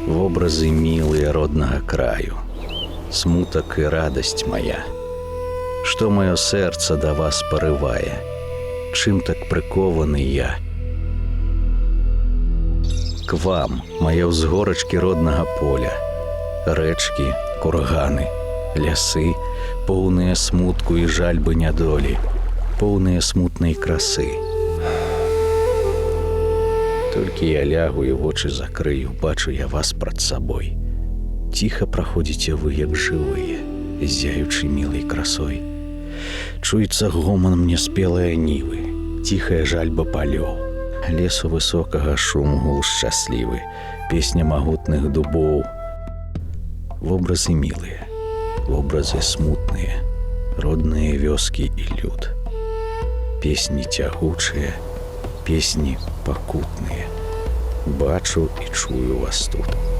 Вобразы милые роднага краю, смутак и радость моя. Что мое сердце до вас порывае, чым так прыкованы я. К вам, мае ўзгорачкі роднага поля, рэчкі, курганы, лясы, поўныя смутку і жальбы нядолі, поўныя смутнай красы. Толькі я лягу і вочы закрыю, бачу я вас прад сабой. Ціха праходзіце вы, як жывыя, зяючы мілай красой. Чуецца гоман мне спелыя нівы, ціхая жальба палёў, лесу высокага шум гул шчаслівы, песня магутных дубоў. Вобразы мілыя, вобразы смутныя, родныя вёскі і люд. Песні цягучыя, песні пакутныя. Бачу і чую вас тут.